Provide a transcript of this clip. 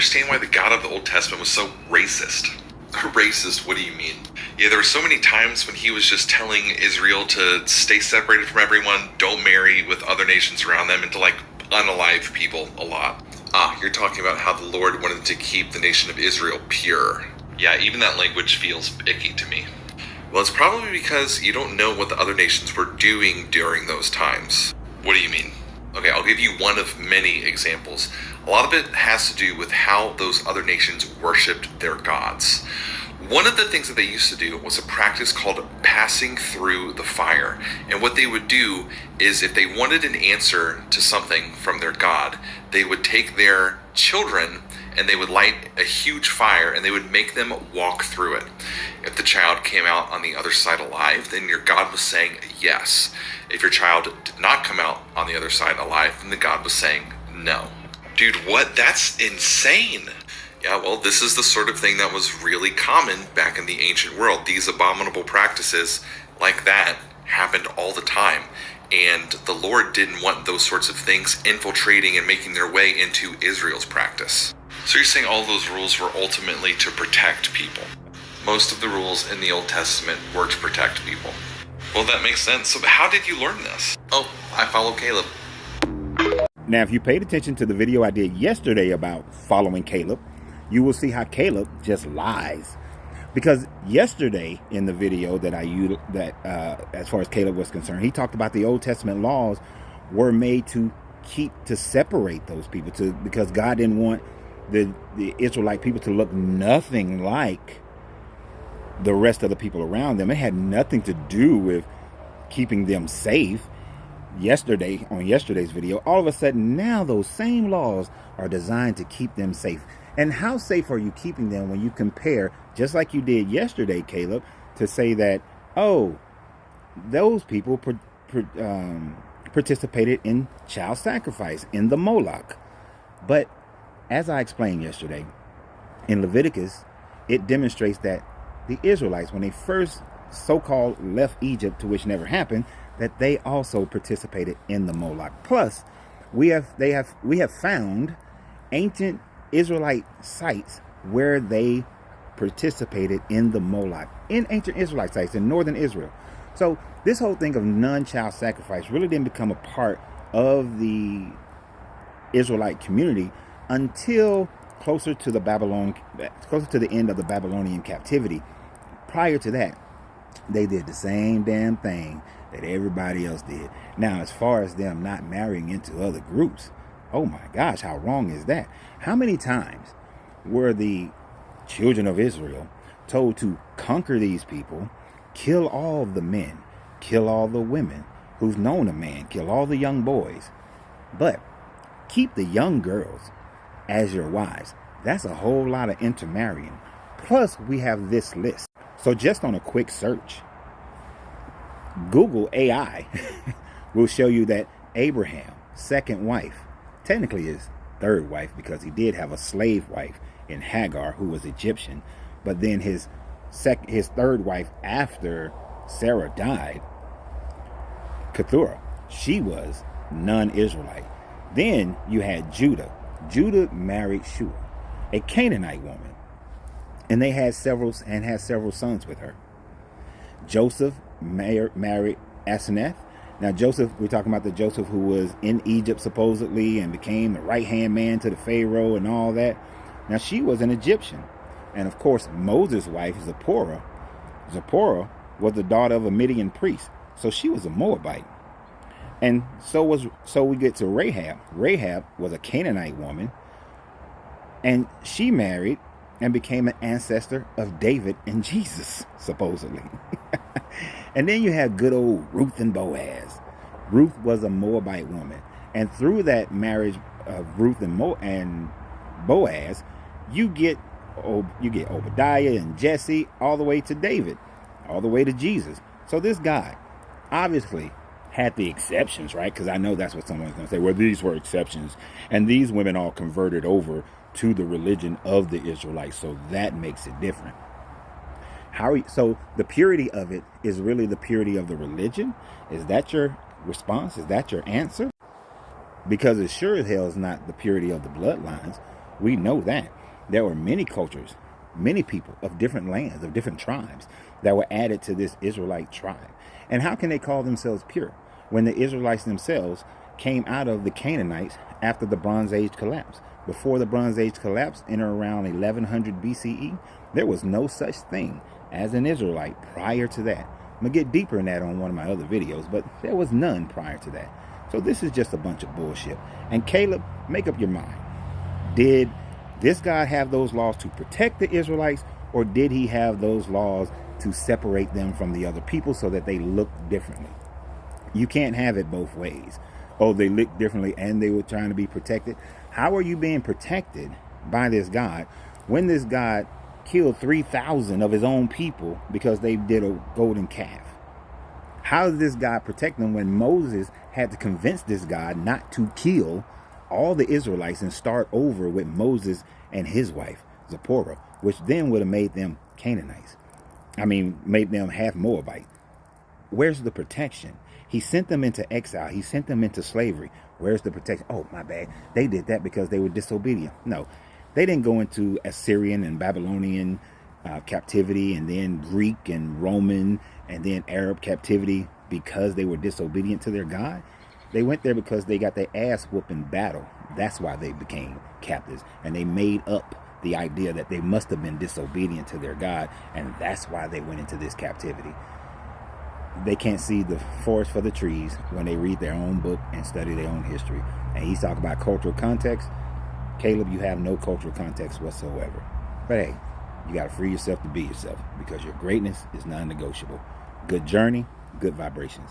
understand why the God of the Old Testament was so racist. Racist, what do you mean? Yeah, there were so many times when he was just telling Israel to stay separated from everyone, don't marry with other nations around them, and to like unalive people a lot. Ah, you're talking about how the Lord wanted to keep the nation of Israel pure. Yeah, even that language feels icky to me. Well, it's probably because you don't know what the other nations were doing during those times. What do you mean? Okay, I'll give you one of many examples. A lot of it has to do with how those other nations worshipped their gods. One of the things that they used to do was a practice called passing through the fire. And what they would do is if they wanted an answer to something from their god, they would take their children and they would light a huge fire and they would make them walk through it. If the child came out on the other side alive, then your God was saying yes. If your child did not come out on the other side alive, then the God was saying no. Dude, what? That's insane. Yeah, well, this is the sort of thing that was really common back in the ancient world. These abominable practices like that happened all the time. And the Lord didn't want those sorts of things infiltrating and making their way into Israel's practice. So you're saying all those rules were ultimately to protect people. Most of the rules in the Old Testament were to protect people. Well, that makes sense. So how did you learn this? Oh, I follow Caleb. Now, if you paid attention to the video I did yesterday about following Caleb, you will see how Caleb just lies. Because yesterday in the video that I used, as far as Caleb was concerned, he talked about the Old Testament laws were made to separate those people, because God didn't want the Israelite people to look nothing like the rest of the people around them. It had nothing to do with keeping them safe. Yesterday, on yesterday's video, all of a sudden now those same laws are designed to keep them safe. And how safe are you keeping them when you compare, just like you did yesterday, Caleb, to say that, oh, those people participated in child sacrifice, in the Moloch. But as I explained yesterday, in Leviticus, it demonstrates that the Israelites, when they first so-called left Egypt, to which never happened, that they also participated in the Moloch. Plus, we have found ancient Israelite sites where they participated in the Moloch, in ancient Israelite sites in northern Israel. So this whole thing of non-child sacrifice really didn't become a part of the Israelite community until closer to the end of the Babylonian captivity. Prior to that, they did the same damn thing that everybody else did. Now, as far as them not marrying into other groups, oh my gosh, how wrong is that? How many times were the children of Israel told to conquer these people, kill all the men, kill all the women who's known a man, kill all the young boys, but keep the young girls as your wives? That's a whole lot of intermarrying. Plus, we have this list. So just on a quick search, Google AI will show you that Abraham's second wife, technically his third wife, because he did have a slave wife in Hagar who was Egyptian, but then his third wife after Sarah died, Keturah, she was non-Israelite. Then you had Judah. Judah married Shua, a Canaanite woman, and they had several sons with her. Joseph married Asenath. Now Joseph, we're talking about the Joseph who was in Egypt supposedly and became the right-hand man to the Pharaoh and all that. Now she was an Egyptian. And of course, Moses' wife, Zipporah was the daughter of a Midian priest. So she was a Moabite. And so we get to Rahab. Rahab was a Canaanite woman, and she married and became an ancestor of David and Jesus, supposedly. And then you have good old Ruth and Boaz. Ruth was a Moabite woman, and through that marriage of Ruth and Boaz, you get Obadiah and Jesse, all the way to David, all the way to Jesus. So this guy obviously had the exceptions, right? Because I know that's what someone's going to say. Well, these were exceptions, and these women all converted over to the religion of the Israelites, so that makes it different. So the purity of it is really the purity of the religion? Is that your response? Is that your answer? Because it sure as hell is not the purity of the bloodlines. We know that. There were many cultures, many people of different lands, of different tribes that were added to this Israelite tribe. And how can they call themselves pure when the Israelites themselves came out of the Canaanites after the Bronze Age collapse? Before the Bronze Age collapse, in or around 1100 BCE, there was no such thing as an Israelite prior to that. I'm going to get deeper in that on one of my other videos, but there was none prior to that. So this is just a bunch of bullshit. And Caleb, make up your mind. Did this God have those laws to protect the Israelites, or did he have those laws to separate them from the other people so that they looked differently? You can't have it both ways. Oh, they looked differently and they were trying to be protected. How are you being protected by this God when this God killed 3,000 of his own people because they did a golden calf? How does this God protect them when Moses had to convince this God not to kill all the Israelites and start over with Moses and his wife, Zipporah, which then would have made them Canaanites? Made them half Moabite. Where's the protection? He sent them into exile. He sent them into slavery. Where's the protection? Oh, my bad. They did that because they were disobedient. No, they didn't go into Assyrian and Babylonian captivity, and then Greek and Roman and then Arab captivity because they were disobedient to their God. They went there because they got their ass whooped in battle. That's why they became captives. And they made up the idea that they must have been disobedient to their God, and that's why they went into this captivity. They can't see the forest for the trees when they read their own book and study their own history. And he's talking about cultural context. Caleb, you have no cultural context whatsoever. But hey, you got to free yourself to be yourself, because your greatness is non-negotiable. Good journey, good vibrations.